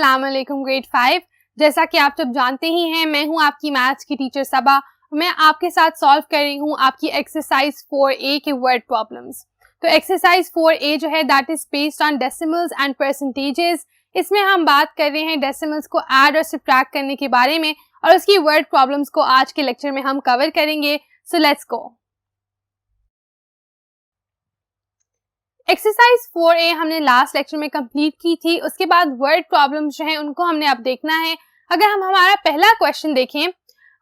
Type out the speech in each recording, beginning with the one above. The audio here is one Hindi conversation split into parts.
अस्सलाम वालेकुम ग्रेड 5। जैसा कि आप सब जानते ही हैं, मैं हूं आपकी मैथ्स की टीचर सबा। मैं आपके साथ सॉल्व कर रही हूं आपकी एक्सरसाइज 4A के वर्ड प्रॉब्लम्स। तो एक्सरसाइज 4A जो है that is based on decimals and percentages. इसमें हम बात कर रहे हैं डेसिमल्स को ऐड और सब्ट्रैक्ट करने के बारे में और उसकी वर्ड प्रॉब्लम्स को आज के लेक्चर में हम कवर करेंगे। So let's go. Exercise 4A हमने लास्ट लेक्चर में कंप्लीट की थी। उसके बाद वर्ड प्रॉब्लम्स जो हैं उनको हमने अब देखना है। अगर हम हमारा पहला क्वेश्चन देखें,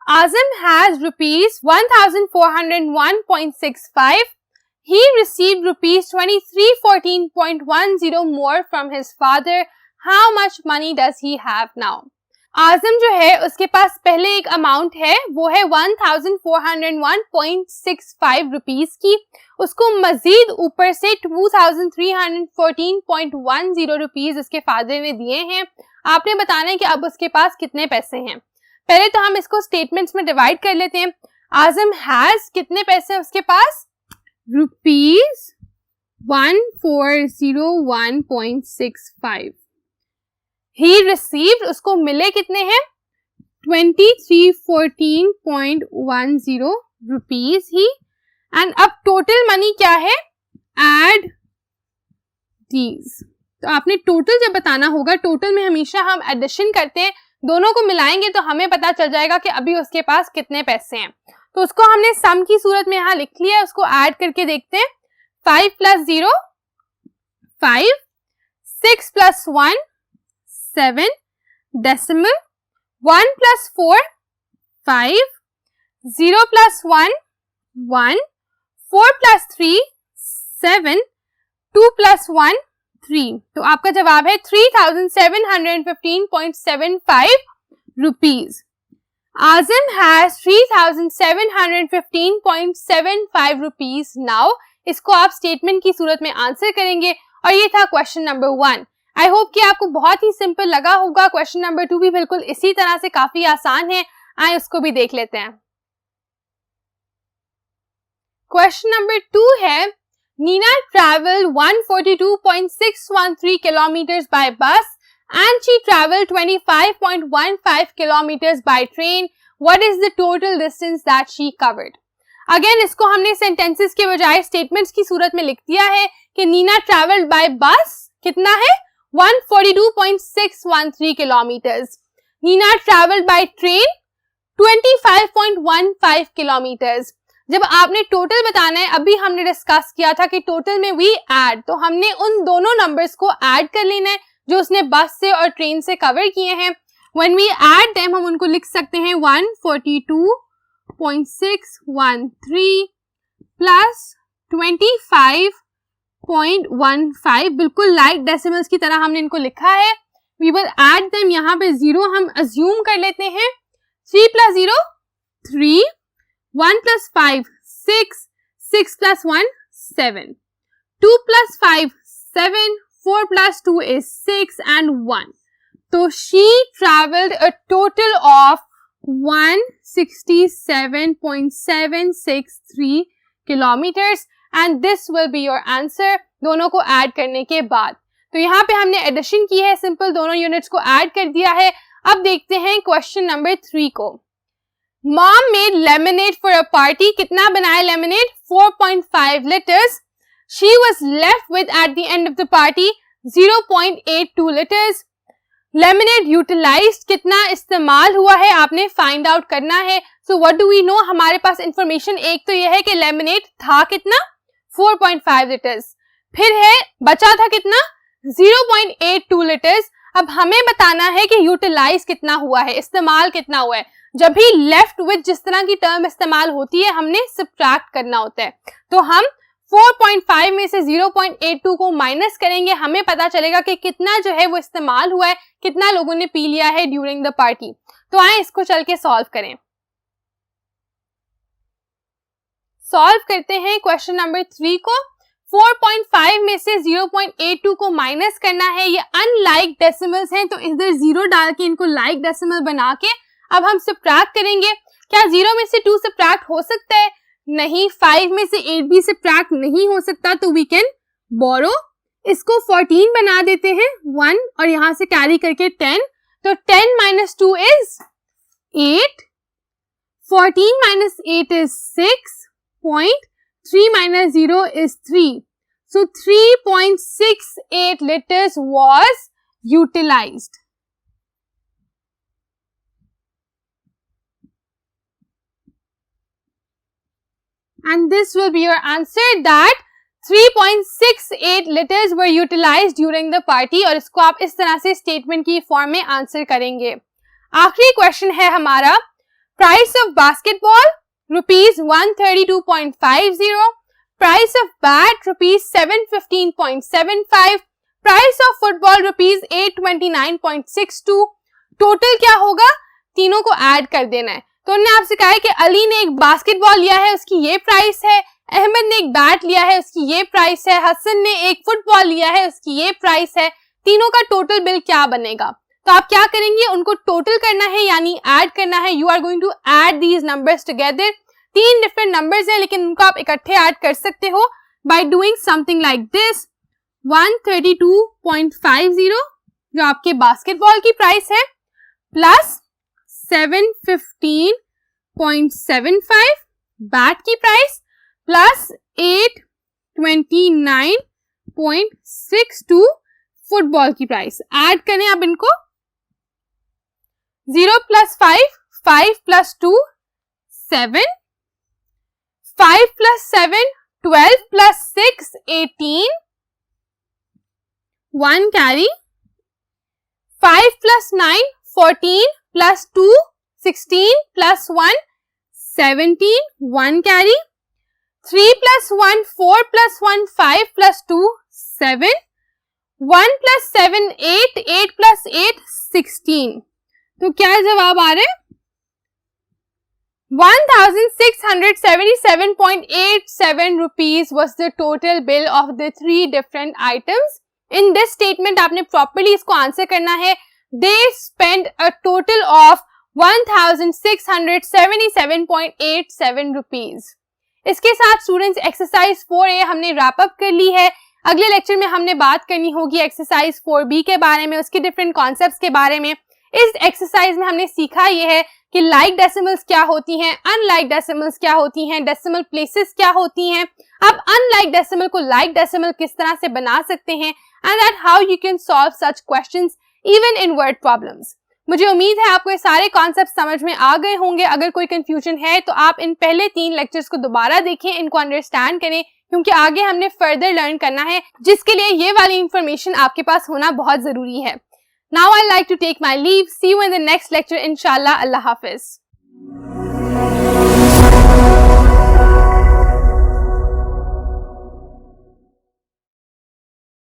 आजम has rupees 1401.65. He received rupees 2314.10 more from his father. How much money does he have now? आजम जो है उसके पास पहले एक अमाउंट है, वो है 1401.65 रुपीज की। उसको मजीद ऊपर से 2314.10 रुपीज उसके फादर ने दिए हैं। आपने बताना है कि अब उसके पास कितने पैसे हैं। पहले तो हम इसको स्टेटमेंट्स में डिवाइड कर लेते हैं। आजम हैज कितने पैसे हैं उसके पास? रुपीज 1401.65। ही रिसीव्ड उसको मिले कितने हैं? 2314.10 रुपीज ही। एंड अब टोटल मनी क्या है? Add these. तो आपने टोटल जब बताना होगा, टोटल में हमेशा हम एडिशन करते हैं, दोनों को मिलाएंगे तो हमें पता चल जाएगा कि अभी उसके पास कितने पैसे हैं। तो उसको हमने सम की सूरत में यहाँ लिख लिया, उसको ऐड करके देखते हैं। 5 + 0 5, 6 + 1 7, डेसिमल 1 + 4 5, 0 + 1 1, 4 + 3 7, 2 + 1 3। तो आपका जवाब है 3715.75 rupees. Azam has 3715.75 rupees now. इसको आप स्टेटमेंट की सूरत में आंसर करेंगे और ये था क्वेश्चन नंबर 1। आई होप कि आपको बहुत ही सिंपल लगा होगा। क्वेश्चन नंबर 2 भी बिल्कुल इसी तरह से काफी आसान है। आए उसको भी देख लेते हैं। क्वेश्चन नंबर 2 है, Neena traveled 142.613 kilometers by bus and she traveled 25.15 kilometers by train. What is the total distance that she covered? Again इसको हमने सेंटेंसेस के बजाय स्टेटमेंट्स की सूरत में लिख दिया है कि नीना ट्रैवल्ड बाय बस कितना है? 142.613 kilometres. Nina travelled by train 25.15 kilometres. जब आपने टोटल बताना है, अभी हमने डिस्कस किया था कि टोटल में वी ऐड, तो हमने उन दोनों नंबर्स को ऐड कर लेना है जो उसने बस से और ट्रेन से कवर किए हैं। व्हेन वी ऐड देम हम उनको लिख सकते हैं 142.613 प्लस 25.15, बिल्कुल लाइक डेसिमल्स की तरह हमने इनको लिखा है। वी विल ऐड देम, यहाँ पे 0 हम अज्यूम कर लेते हैं। 3 + 0 3, 1 + 5 6, 6 + 1 7, 2 + 5 7, 4 + 2 is 6 and 1. So she traveled a total of 167.763 kilometers and this will be your answer, दोनों को ऐड करने के बाद। तो यहाँ पे हमने एडिशन की है, सिंपल दोनों यूनिट्स को ऐड कर दिया है। अब देखते हैं क्वेश्चन नंबर 3 को। Mom made lemonade for a party. कितना बनाया lemonade? 4.5 liters. She was left with at the end of the party 0.82 liters. Lemonade utilized कितना इस्तेमाल हुआ है आपने फाइंड आउट करना है। So what do we know? हमारे पास इंफॉर्मेशन एक तो यह है कि lemonade था कितना? 4.5 liters. फिर है बचा था कितना? 0.82 liters. अब हमें बताना है कि यूटिलाइज कितना हुआ है, इस्तेमाल कितना हुआ है। जब भी लेफ्ट विद जिस तरह की टर्म इस्तेमाल होती है, हमने सब्ट्रैक्ट करना होता है। तो हम 4.5 में से 0.82 को माइनस करेंगे, हमें पता चलेगा कि कितना जो है वो इस्तेमाल हुआ है, कितना लोगों ने पी लिया है ड्यूरिंग द पार्टी। तो आए इसको चल के सॉल्व करें। सॉल्व करते हैं क्वेश्चन नंबर 3 को। 4.5 में से 0.82 को माइनस करना है। ये अनलाइक डेसिमल्स हैं, तो इधर 0 डाल के इनको लाइक डेसिमल बना के अब हम सब्ट्रैक्ट करेंगे। क्या 0 में से 2 सब्ट्रैक्ट हो सकता है? नहीं। 5 में से 8 भी सब्ट्रैक्ट नहीं हो सकता, तो वी कैन बोरो इसको 14 बना देते हैं 1 और यहां से कैरी करके 10, तो 10 minus 2 is 8, 14 minus 8 is 6, 3 minus 0 is 3. So 3.68 liters was utilized. And this will be your answer, that 3.68 liters were utilized during the party. और इसको आप इस तरह से स्टेटमेंट की फॉर्म में आंसर करेंगे. आखिरी क्वेश्चन है हमारा, price of basketball ₹132.50, price of bat ₹715.75, price of football ₹829.62. Total क्या होगा, तीनों को ऐड कर देना है. तो उन्होंने आपसे कहा है कि अली ने एक बास्केटबॉल लिया है, उसकी ये प्राइस है, अहमद ने एक बैट लिया है, उसकी ये प्राइस है, हसन ने एक फुटबॉल लिया है, उसकी ये प्राइस है. तीनों का टोटल बिल क्या बनेगा? तो आप क्या करेंगे, उनको टोटल करना है यानी ऐड करना है. You are going to add these numbers together. 3 different numbers हैं लेकिन उनको आप इकट्ठे ऐड कर सकते हो by doing something like this. 132.50 जो आपके बास्केटबॉल की प्राइस है, प्लस 715.75 बैट की प्राइस, प्लस 829.62 फुटबॉल की प्राइस. ऐड करें अब इनको. 0 plus 5, 5 plus 2, 7, 5 plus 7, 12 plus 6, 18, 1 carry, 5 plus 9, 14 plus 2, 16 plus 1, 17, 1 carry, 3 plus 1, 4 plus 1, 5 plus 2, 7, 1 plus 7, 8, 8 plus 8, 16. तो क्या जवाब आ रहे हैं? 1677.87 rupees was the total bill of the 3 different items. In this statement आपने properly इसको आंसर करना है. They spent a total of 1677.87 rupees. इसके साथ स्टूडेंट्स एक्सरसाइज 4A हमने रैप अप कर ली है. अगले लेक्चर में हमने बात करनी होगी एक्सरसाइज 4B के बारे में, उसके डिफरेंट कॉन्सेप्ट्स के बारे में. इस एक्सरसाइज में हमने सीखा ये है कि लाइक डेसिमल्स क्या होती हैं, अनलाइक डेसिमल्स क्या होती हैं, डेसिमल प्लेसेस क्या होती हैं, आप अनलाइक डेसिमल को लाइक डेसिमल किस तरह से बना सकते हैं, and that how you can solve such questions even in word problems. मुझे उम्मीद है आपको ये सारे कॉन्सेप्ट समझ में आ गए होंगे. अगर कोई कंफ्यूजन है तो आप इन पहले 3 लेक्चर्स को दोबारा देखें, इनको अंडरस्टैंड करें, क्योंकि आगे हमने फर्दर लर्न करना है, जिसके लिए ये वाली इंफॉर्मेशन आपके पास होना बहुत जरूरी है. Now I'd like to take my leave. See you in the next lecture, inshallah. Allah Hafiz.